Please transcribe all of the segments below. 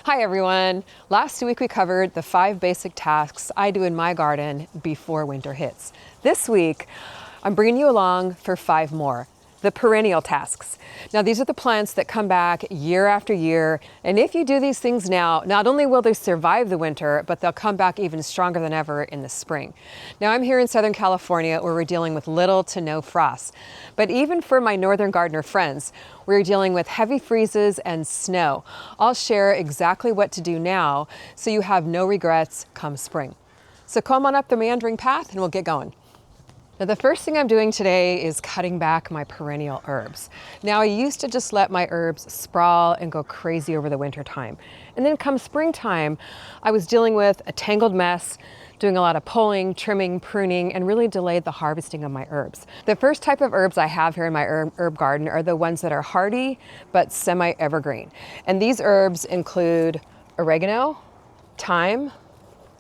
Hi everyone. Last week we covered the 5 basic tasks I do in my garden before winter hits. This week, I'm bringing you along for 5 more. The perennial tasks. Now these are the plants that come back year after year, and if you do these things now, not only will they survive the winter, but they'll come back even stronger than ever in the spring. Now I'm here in Southern California where we're dealing with little to no frost, but even for my northern gardener friends, we're dealing with heavy freezes and snow. I'll share exactly what to do now so you have no regrets come spring. So come on up the meandering path and we'll get going. Now the first thing I'm doing today is cutting back my perennial herbs. Now I used to just let my herbs sprawl and go crazy over the winter time. And then come springtime, I was dealing with a tangled mess, doing a lot of pulling, trimming, pruning, and really delayed the harvesting of my herbs. The first type of herbs I have here in my herb garden are the ones that are hardy but semi-evergreen. And these herbs include oregano, thyme,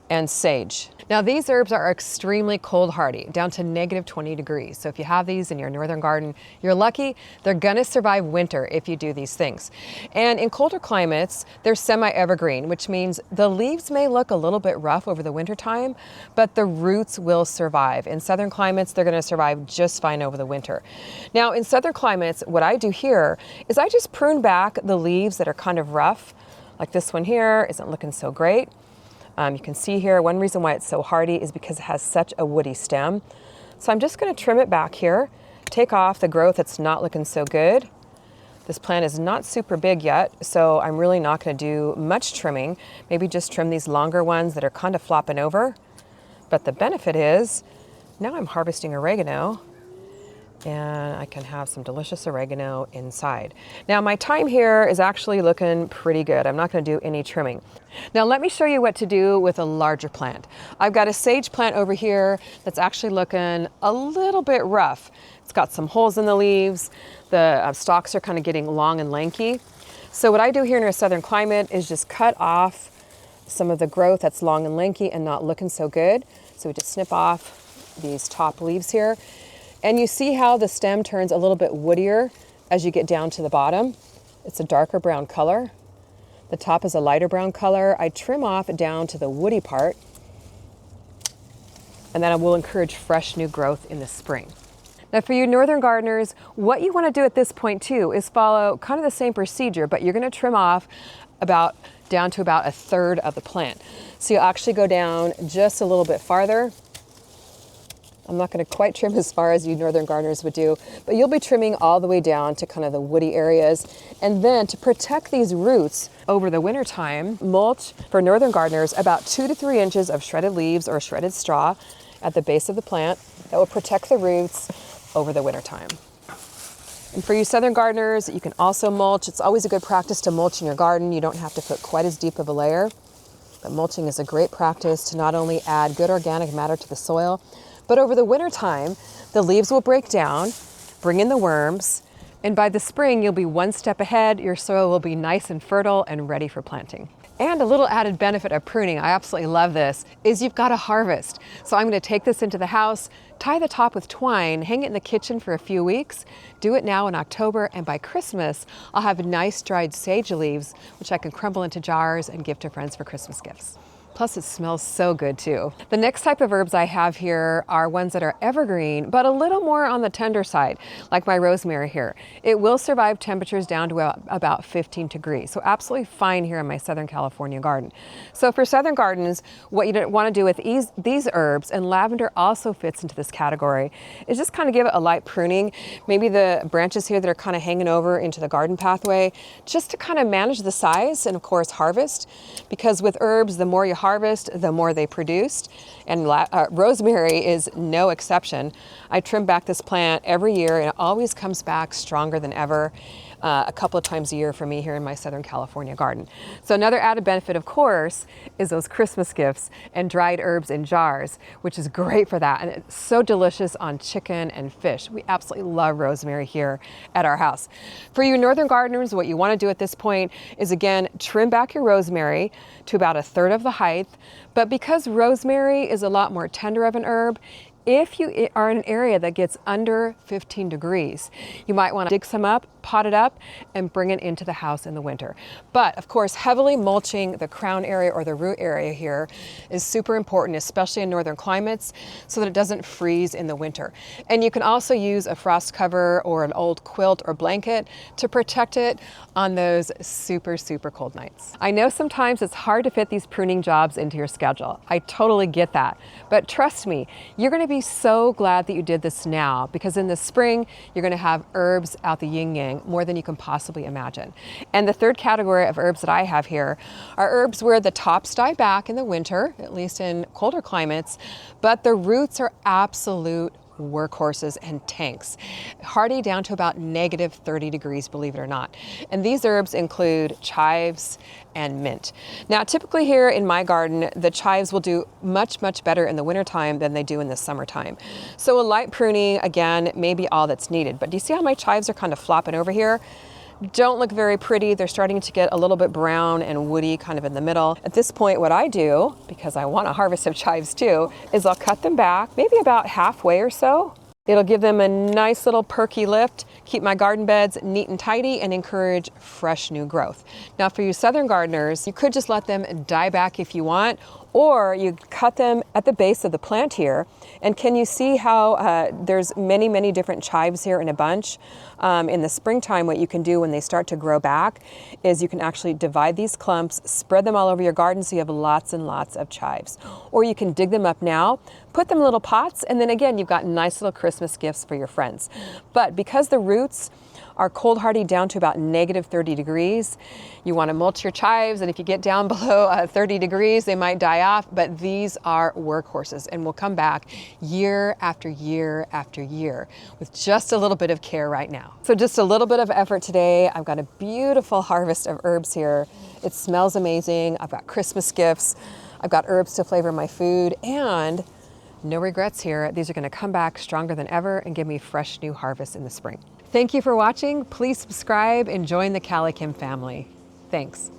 and sage. Now these herbs are extremely cold hardy, down to -20 degrees. So if you have these in your northern garden, you're lucky. They're gonna survive winter if you do these things. And in colder climates, they're semi-evergreen, which means the leaves may look a little bit rough over the winter time, but the roots will survive. In southern climates, they're gonna survive just fine over the winter. Now in southern climates, what I do here is I just prune back the leaves that are kind of rough, like this one here isn't looking so great. You can see here, one reason why it's so hardy is because it has such a woody stem. So I'm just gonna trim it back here, take off the growth that's not looking so good. This plant is not super big yet, so I'm really not gonna do much trimming. Maybe just trim these longer ones that are kind of flopping over. But the benefit is, now I'm harvesting oregano, and I can have some delicious oregano inside. Now my thyme here is actually looking pretty good. I'm not going to do any trimming. Now let me show you what to do with a larger plant. I've got a sage plant over here that's actually looking a little bit rough. It's got some holes in the leaves. The stalks are kind of getting long and lanky. So what I do here in our southern climate is just cut off some of the growth that's long and lanky and not looking so good. So we just snip off these top leaves here. And you see how the stem turns a little bit woodier as you get down to the bottom. It's a darker brown color. The top is a lighter brown color. I trim off down to the woody part, and then I will encourage fresh new growth in the spring. Now for you northern gardeners, what you want to do at this point too is follow kind of the same procedure, but you're going to trim off down to about 1/3 of the plant. So you'll actually go down just a little bit farther. I'm not going to quite trim as far as you northern gardeners would do, but you'll be trimming all the way down to kind of the woody areas. And then to protect these roots over the winter time, mulch for northern gardeners about 2 to 3 inches of shredded leaves or shredded straw at the base of the plant that will protect the roots over the winter time. And for you southern gardeners, you can also mulch. It's always a good practice to mulch in your garden. You don't have to put quite as deep of a layer, but mulching is a great practice to not only add good organic matter to the soil, but over the winter time, the leaves will break down, bring in the worms, and by the spring, you'll be one step ahead. Your soil will be nice and fertile and ready for planting. And a little added benefit of pruning, I absolutely love this, is you've got to harvest. So I'm going to take this into the house, tie the top with twine, hang it in the kitchen for a few weeks, do it now in October, and by Christmas, I'll have nice dried sage leaves, which I can crumble into jars and give to friends for Christmas gifts. Plus it smells so good too. The next type of herbs I have here are ones that are evergreen, but a little more on the tender side, like my rosemary here. It will survive temperatures down to about 15 degrees, so absolutely fine here in my Southern California garden. So for southern gardens, what you want to do with these herbs, and lavender also fits into this category, is just kind of give it a light pruning. Maybe the branches here that are kind of hanging over into the garden pathway, just to kind of manage the size and of course harvest, because with herbs, the more you harvest, the more they produced, and rosemary is no exception. I trim back this plant every year and it always comes back stronger than ever. A couple of times a year for me here in my Southern California garden. So another added benefit, of course, is those Christmas gifts and dried herbs in jars, which is great for that. And it's so delicious on chicken and fish. We absolutely love rosemary here at our house. For you northern gardeners, what you want to do at this point is, again, trim back your rosemary to about 1/3 of the height. But because rosemary is a lot more tender of an herb, if you are in an area that gets under 15 degrees, you might want to dig some up, pot it up and bring it into the house in the winter. But of course, heavily mulching the crown area or the root area here is super important, especially in northern climates, so that it doesn't freeze in the winter. And you can also use a frost cover or an old quilt or blanket to protect it on those super, super cold nights. I know sometimes it's hard to fit these pruning jobs into your schedule. I totally get that. But trust me, you're going to be so glad that you did this now, because in the spring, you're going to have herbs out the yin yang more than you can possibly imagine. And the third category of herbs that I have here are herbs where the tops die back in the winter, at least in colder climates, but the roots are absolute workhorses and tanks, hardy down to about -30 degrees, believe it or not. And these herbs include chives and mint. Now, typically here in my garden, the chives will do much, much better in the wintertime than they do in the summertime. So a light pruning, again, may be all that's needed. But do you see how my chives are kind of flopping over here? Don't look very pretty. They're starting to get a little bit brown and woody kind of in the middle. At this point, what I do, because I want a harvest of chives too, is I'll cut them back, maybe about halfway or so. It'll give them a nice little perky lift, keep my garden beds neat and tidy, and encourage fresh new growth. Now for you southern gardeners, you could just let them die back if you want, or you cut them at the base of the plant here. And can you see how there's many, many different chives here in a bunch? In the springtime, what you can do when they start to grow back is you can actually divide these clumps, spread them all over your garden so you have lots and lots of chives. Or you can dig them up now, put them in little pots, and then again, you've got nice little Christmas gifts for your friends. But because the roots are cold hardy down to about -30 degrees, you want to mulch your chives, and if you get down below 30 degrees, they might die off, but these are workhorses and will come back year after year after year with just a little bit of care right now. So just a little bit of effort today. I've got a beautiful harvest of herbs here. It smells amazing. I've got Christmas gifts. I've got herbs to flavor my food, and no regrets here. These are going to come back stronger than ever and give me fresh new harvest in the spring. Thank you for watching. Please subscribe and join the CALIKIM family. Thanks.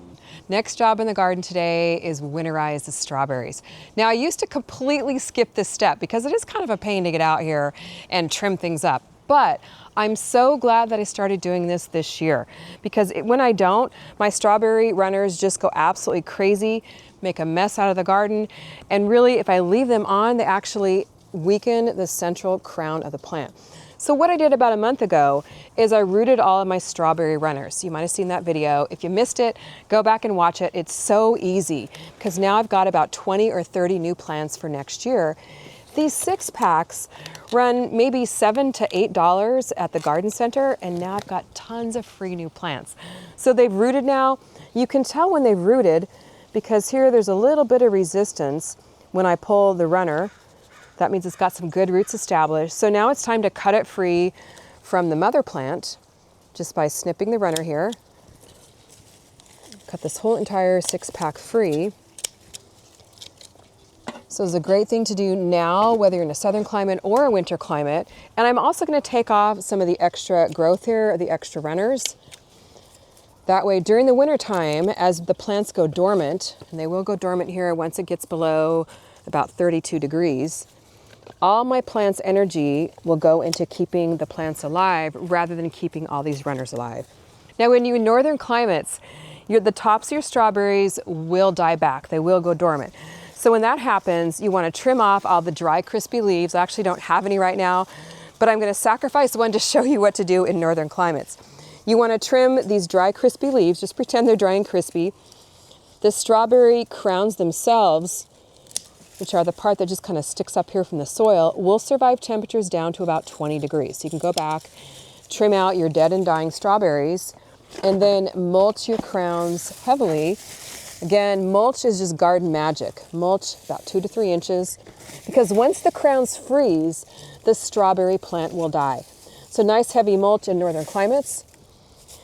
Next job in the garden today is winterize the strawberries. Now, I used to completely skip this step because it is kind of a pain to get out here and trim things up. But I'm so glad that I started doing this year, because when I don't, my strawberry runners just go absolutely crazy, make a mess out of the garden. And really, if I leave them on, they actually weaken the central crown of the plant. So what I did about a month ago is I rooted all of my strawberry runners. You might have seen that video. If you missed it, go back and watch it. It's so easy, because now I've got about 20 or 30 new plants for next year. These 6-packs run maybe $7 to $8 at the garden center, and now I've got tons of free new plants. So they've rooted now. You can tell when they've rooted because here there's a little bit of resistance when I pull the runner. That means it's got some good roots established. So now it's time to cut it free from the mother plant just by snipping the runner here. Cut this whole entire 6-pack free. So it's a great thing to do now, whether you're in a southern climate or a winter climate. And I'm also going to take off some of the extra growth here, or the extra runners. That way, during the winter time, as the plants go dormant, and they will go dormant here once it gets below about 32 degrees, all my plants' energy will go into keeping the plants alive rather than keeping all these runners alive. Now, when you're in northern climates, the tops of your strawberries will die back. They will go dormant. So when that happens, you want to trim off all the dry, crispy leaves. I actually don't have any right now, but I'm going to sacrifice one to show you what to do in northern climates. You want to trim these dry, crispy leaves. Just pretend they're dry and crispy. The strawberry crowns themselves, which are the part that just kind of sticks up here from the soil, will survive temperatures down to about 20 degrees. So you can go back, trim out your dead and dying strawberries, and then mulch your crowns heavily. Again, mulch is just garden magic. Mulch about 2 to 3 inches, because once the crowns freeze, the strawberry plant will die. So nice heavy mulch in northern climates.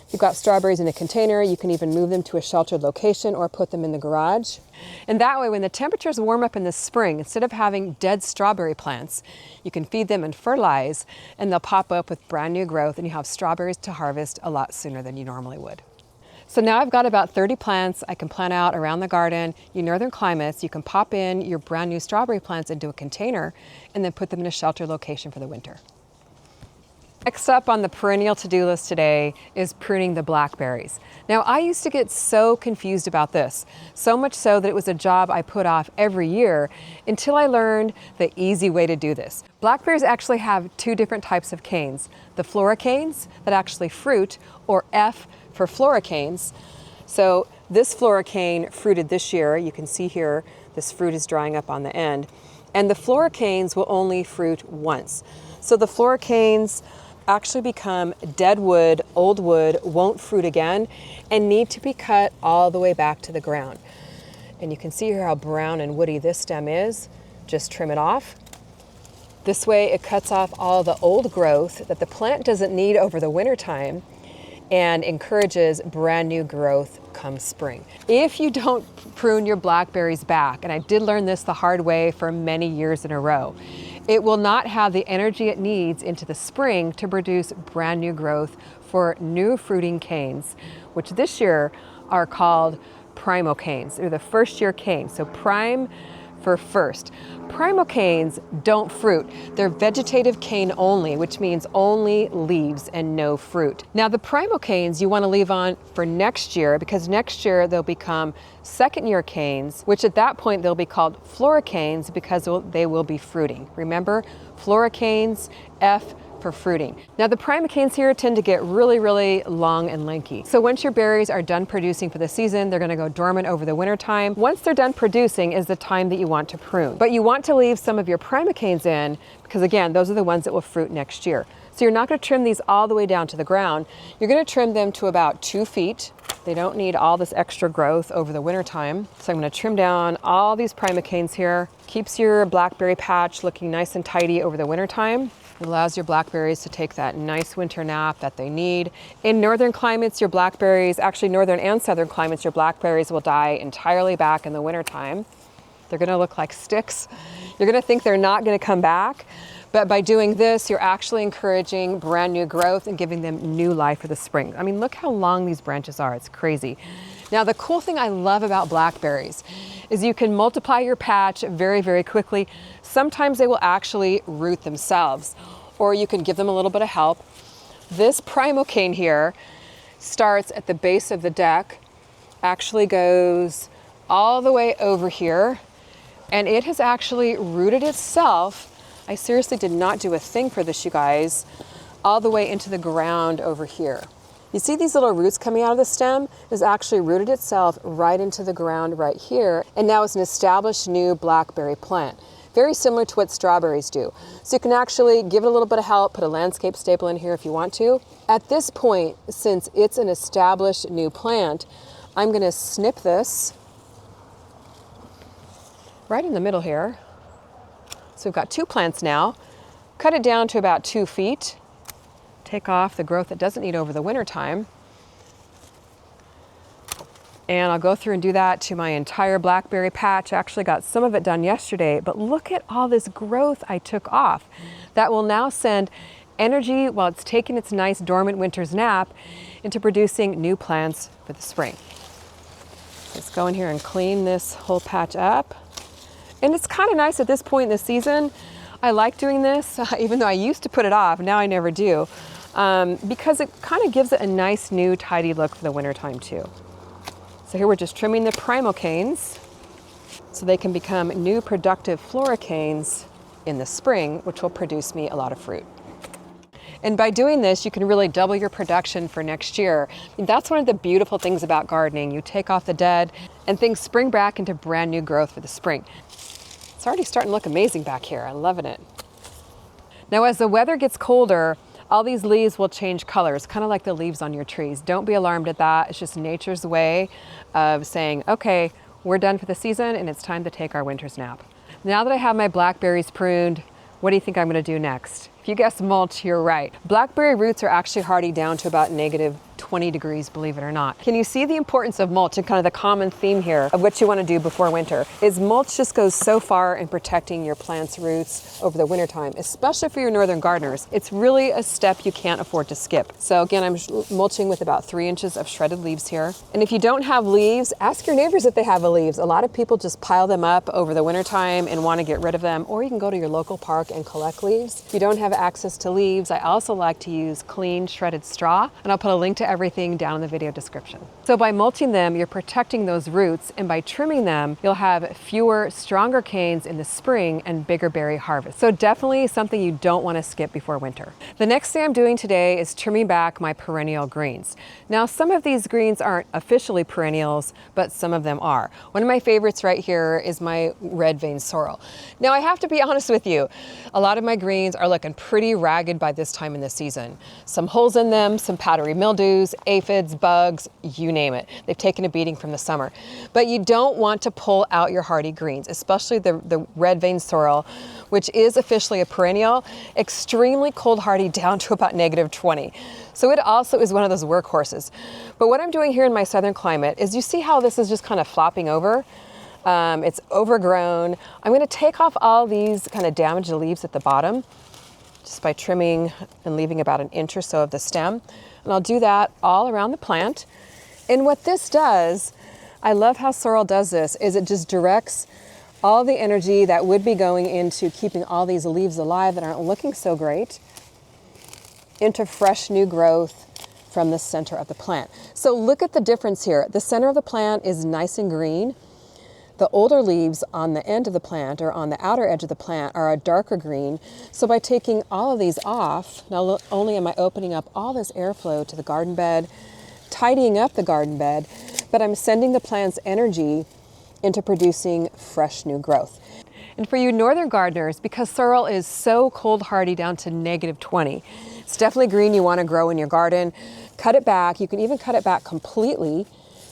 If you've got strawberries in a container, you can even move them to a sheltered location or put them in the garage. And that way, when the temperatures warm up in the spring, instead of having dead strawberry plants, you can feed them and fertilize, and they'll pop up with brand new growth, and you have strawberries to harvest a lot sooner than you normally would. So now I've got about 30 plants I can plant out around the garden. In northern climates, you can pop in your brand new strawberry plants into a container and then put them in a sheltered location for the winter. Next up on the perennial to-do list today is pruning the blackberries. Now, I used to get so confused about this, so much so that it was a job I put off every year until I learned the easy way to do this. Blackberries actually have two different types of canes, the floricanes that actually fruit, or F for floricanes. So this floricane fruited this year. You can see here, this fruit is drying up on the end. And the floricanes will only fruit once. So the floricanes actually become dead wood, old wood, won't fruit again, and need to be cut all the way back to the ground. And you can see here how brown and woody this stem is. Just trim it off. This way it cuts off all the old growth that the plant doesn't need over the winter time and encourages brand new growth come spring. If you don't prune your blackberries back, and I did learn this the hard way for many years in a row, it will not have the energy it needs into the spring to produce brand new growth for new fruiting canes, which this year are called primo canes. They're the first year canes, so prime for first. Primo canes don't fruit. They're vegetative cane only, which means only leaves and no fruit. Now the primo canes you want to leave on for next year, because next year they'll become second year canes, which at that point they'll be called floricanes because they will be fruiting. Remember, floricanes, F for fruiting. Now the primocanes here tend to get really, really long and lanky. So once your berries are done producing for the season, they're gonna go dormant over the winter time. Once they're done producing is the time that you want to prune. But you want to leave some of your primocanes in because again, those are the ones that will fruit next year. So you're not gonna trim these all the way down to the ground. You're gonna trim them to about 2 feet. They don't need all this extra growth over the winter time. So I'm gonna trim down all these primocanes here. Keeps your blackberry patch looking nice and tidy over the winter time. It allows your blackberries to take that nice winter nap that they need. In northern climates, your blackberries, actually northern and southern climates, your blackberries will die entirely back in the winter time. They're gonna look like sticks. You're gonna think they're not gonna come back, but by doing this, you're actually encouraging brand new growth and giving them new life for the spring. I mean, look how long these branches are, it's crazy. Now, the cool thing I love about blackberries is you can multiply your patch very, very quickly. Sometimes they will actually root themselves, or you can give them a little bit of help. This primocane here starts at the base of the deck, actually goes all the way over here, and it has actually rooted itself. I seriously did not do a thing for this, you guys, all the way into the ground over here. You see these little roots coming out of the stem? It has actually rooted itself right into the ground right here, and now it's an established new blackberry plant. Very similar to what strawberries do. So you can actually give it a little bit of help, put a landscape staple in here if you want to. At this point, since it's an established new plant, I'm gonna snip this right in the middle here. So we've got 2 plants now. Cut it down to about 2 feet. Take off the growth it doesn't need over the winter time. And I'll go through and do that to my entire blackberry patch. I actually got some of it done yesterday, but look at all this growth I took off. That will now send energy while it's taking its nice dormant winter's nap into producing new plants for the spring. Let's go in here and clean this whole patch up. And it's kind of nice at this point in the season. I like doing this, even though I used to put it off, now I never do, because it kind of gives it a nice new tidy look for the winter time too. So here we're just trimming the primocanes so they can become new productive floricanes in the spring, which will produce me a lot of fruit. And by doing this, you can really double your production for next year. That's one of the beautiful things about gardening. You take off the dead and things spring back into brand new growth for the spring. It's already starting to look amazing back here. I'm loving it. Now, as the weather gets colder, all these leaves will change colors, kind of like the leaves on your trees. Don't be alarmed at that. It's just nature's way of saying, okay, we're done for the season and it's time to take our winter's nap. Now that I have my blackberries pruned, what do you think I'm gonna do next? If you guess mulch, you're right. Blackberry roots are actually hardy down to about -20 20 degrees, believe it or not. Can you see the importance of mulch and kind of the common theme here of what you want to do before winter? Is mulch just goes so far in protecting your plant's roots over the winter time, especially for your northern gardeners. It's really a step you can't afford to skip. So again, I'm mulching with about 3 inches of shredded leaves here. And if you don't have leaves, ask your neighbors if they have leaves. A lot of people just pile them up over the winter time and want to get rid of them, or you can go to your local park and collect leaves. If you don't have access to leaves, I also like to use clean shredded straw, and I'll put a link to everything down in the video description. So by mulching them, you're protecting those roots, and by trimming them, you'll have fewer, stronger canes in the spring and bigger berry harvest. So definitely something you don't want to skip before winter. The next thing I'm doing today is trimming back my perennial greens. Now, some of these greens aren't officially perennials, but some of them are. One of my favorites right here is my red vein sorrel. Now, I have to be honest with you, a lot of my greens are looking pretty ragged by this time in the season. Some holes in them, some powdery mildews, aphids, bugs, you name it. They've taken a beating from the summer. But you don't want to pull out your hardy greens, especially the red vein sorrel, which is officially a perennial, extremely cold hardy down to about -20. So it also is one of those workhorses. But what I'm doing here in my southern climate is, you see how this is just kind of flopping over? It's overgrown. I'm going to take off all these kind of damaged leaves at the bottom just by trimming and leaving about 1 inch or so of the stem. And I'll do that all around the plant. And what this does, I love how sorrel does this, is it just directs all the energy that would be going into keeping all these leaves alive that aren't looking so great into fresh new growth from the center of the plant. So look at the difference here. The center of the plant is nice and green. The older leaves on the end of the plant, or on the outer edge of the plant, are a darker green. So by taking all of these off, not only am I opening up all this airflow to the garden bed, tidying up the garden bed, but I'm sending the plant's energy into producing fresh new growth. And for you northern gardeners, because sorrel is so cold hardy down to -20, it's definitely green you want to grow in your garden. Cut it back. You can even cut it back completely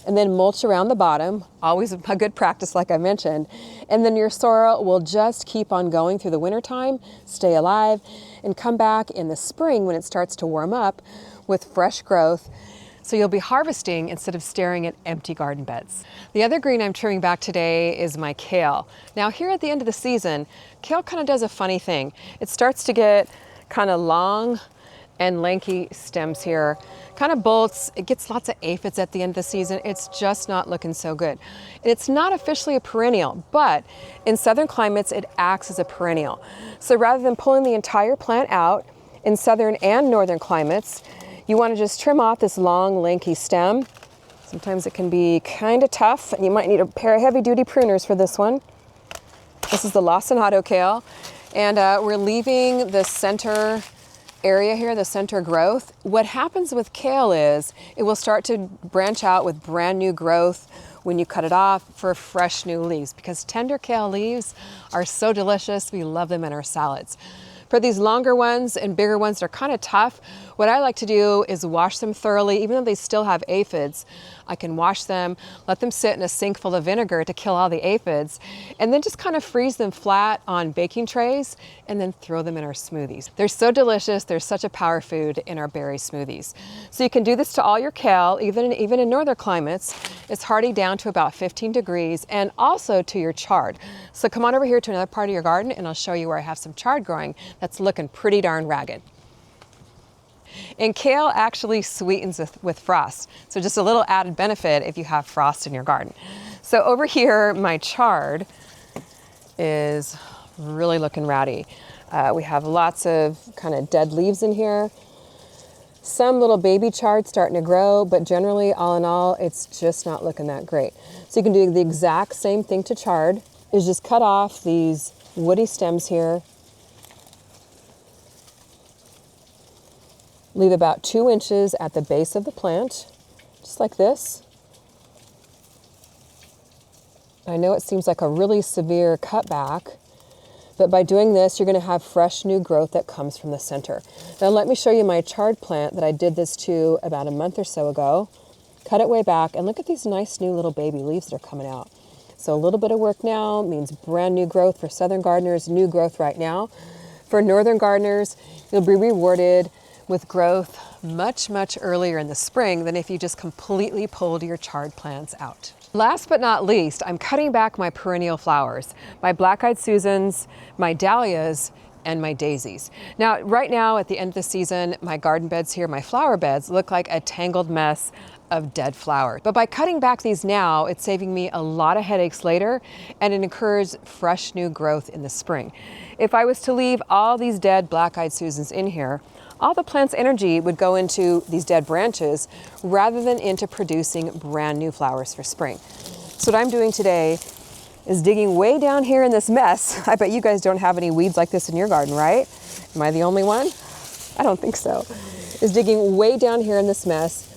and then mulch around the bottom, always a good practice like I mentioned. And then your sorrel will just keep on going through the wintertime, stay alive, and come back in the spring when it starts to warm up with fresh growth. So you'll be harvesting instead of staring at empty garden beds. The other green I'm trimming back today is my kale. Now here at the end of the season, kale kind of does a funny thing. It starts to get kind of long and lanky stems here, kind of bolts. It gets lots of aphids at the end of the season. It's just not looking so good. And it's not officially a perennial, but in southern climates, it acts as a perennial. So rather than pulling the entire plant out in southern and northern climates, you want to just trim off this long, lanky stem. Sometimes it can be kind of tough, and you might need a pair of heavy-duty pruners for this one. This is the lacinato kale, and we're leaving the center area here, the center growth. What happens with kale is it will start to branch out with brand new growth when you cut it off for fresh new leaves, because tender kale leaves are so delicious. We love them in our salads. For these longer ones and bigger ones, they're kind of tough. What I like to do is wash them thoroughly. Even though they still have aphids, I can wash them, let them sit in a sink full of vinegar to kill all the aphids, and then just kind of freeze them flat on baking trays and then throw them in our smoothies. They're so delicious. They're such a power food in our berry smoothies. So you can do this to all your kale, even in northern climates. It's hardy down to about 15 degrees, and also to your chard. So come on over here to another part of your garden and I'll show you where I have some chard growing that's looking pretty darn ragged. And kale actually sweetens with frost. So just a little added benefit if you have frost in your garden. So over here, my chard is really looking rowdy. We have lots of kind of dead leaves in here. Some little baby chard starting to grow, but generally, all in all, it's just not looking that great. So you can do the exact same thing to chard, is just cut off these woody stems here. Leave about 2 inches at the base of the plant, just like this. I know it seems like a really severe cutback, but by doing this, you're going to have fresh new growth that comes from the center. Now let me show you my chard plant that I did this to about a month or so ago. Cut it way back, and look at these nice new little baby leaves that are coming out. So a little bit of work now means brand new growth for southern gardeners, new growth right now. For northern gardeners, you'll be rewarded with growth much, much earlier in the spring than if you just completely pulled your chard plants out. Last but not least, I'm cutting back my perennial flowers, my black-eyed Susans, my dahlias, and my daisies. Now, right now at the end of the season, my garden beds here, my flower beds, look like a tangled mess of dead flowers. But by cutting back these now, it's saving me a lot of headaches later, and it encourages fresh new growth in the spring. If I was to leave all these dead black-eyed Susans in here, all the plant's energy would go into these dead branches rather than into producing brand new flowers for spring. So what I'm doing today is digging way down here in this mess. I bet you guys don't have any weeds like this in your garden, right? Am I the only one? I don't think so. Is digging way down here in this mess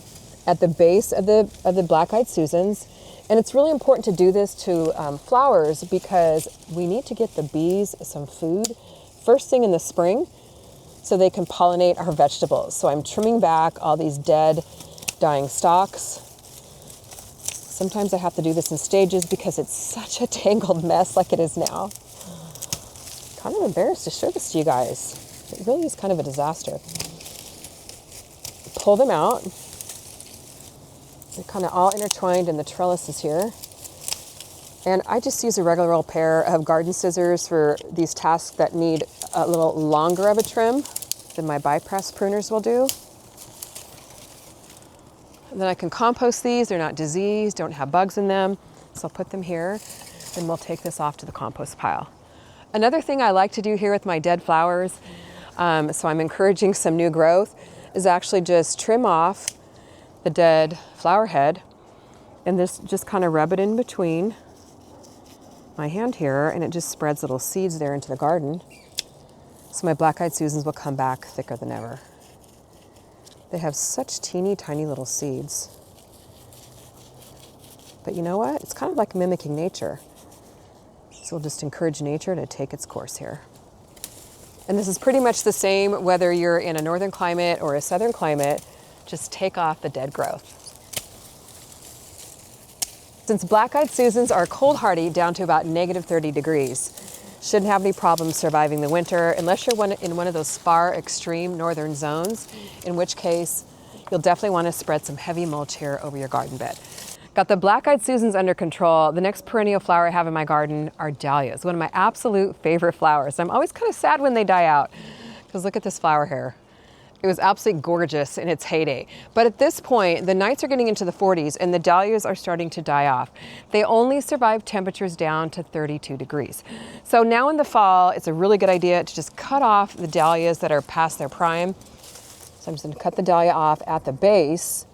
at the base of the black-eyed Susans. And it's really important to do this to flowers because we need to get the bees some food first thing in the spring so they can pollinate our vegetables. So I'm trimming back all these dead, dying stalks. Sometimes I have to do this in stages because it's such a tangled mess like it is now. Kind of embarrassed to show this to you guys. It really is kind of a disaster. Pull them out. They're kind of all intertwined in the trellises here. And I just use a regular old pair of garden scissors for these tasks that need a little longer of a trim than my bypass pruners will do. And then I can compost these. They're not diseased, don't have bugs in them. So I'll put them here and we'll take this off to the compost pile. Another thing I like to do here with my dead flowers, so I'm encouraging some new growth, is actually just trim off the dead flower head and this just kind of rub it in between my hand here, and it just spreads little seeds there into the garden. So my black-eyed Susans will come back thicker than ever. They have such teeny tiny little seeds. But you know what? It's kind of like mimicking nature. So we'll just encourage nature to take its course here. And this is pretty much the same whether you're in a northern climate or a southern climate. Just take off the dead growth. Since black-eyed Susans are cold hardy down to about -30 degrees, shouldn't have any problems surviving the winter unless you're in one of those far extreme northern zones, in which case you'll definitely want to spread some heavy mulch here over your garden bed. Got the black-eyed Susans under control. The next perennial flower I have in my garden are dahlias, one of my absolute favorite flowers. I'm always kind of sad when they die out because look at this flower here. It was absolutely gorgeous in its heyday. But at this point, the nights are getting into the 40s and the dahlias are starting to die off. They only survive temperatures down to 32 degrees. So now in the fall, it's a really good idea to just cut off the dahlias that are past their prime. So I'm just gonna cut the dahlia off at the base.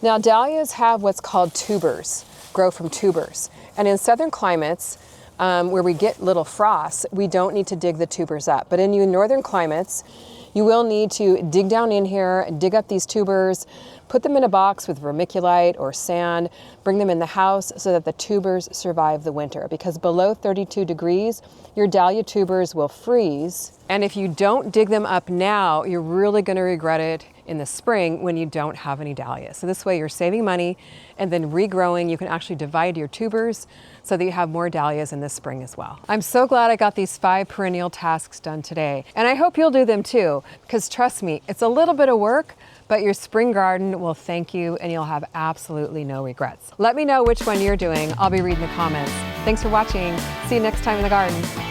Now dahlias have what's called tubers, grow from tubers. And in southern climates, where we get little frosts, we don't need to dig the tubers up. But in northern climates, you will need to dig down in here, dig up these tubers, put them in a box with vermiculite or sand, bring them in the house so that the tubers survive the winter. Because below 32 degrees, your dahlia tubers will freeze. And if you don't dig them up now, you're really gonna regret it in the spring when you don't have any dahlias. So this way you're saving money and then regrowing. You can actually divide your tubers so that you have more dahlias in the spring as well. I'm so glad I got these 5 perennial tasks done today. And I hope you'll do them too, because trust me, it's a little bit of work, but your spring garden will thank you and you'll have absolutely no regrets. Let me know which one you're doing. I'll be reading the comments. Thanks for watching. See you next time in the garden.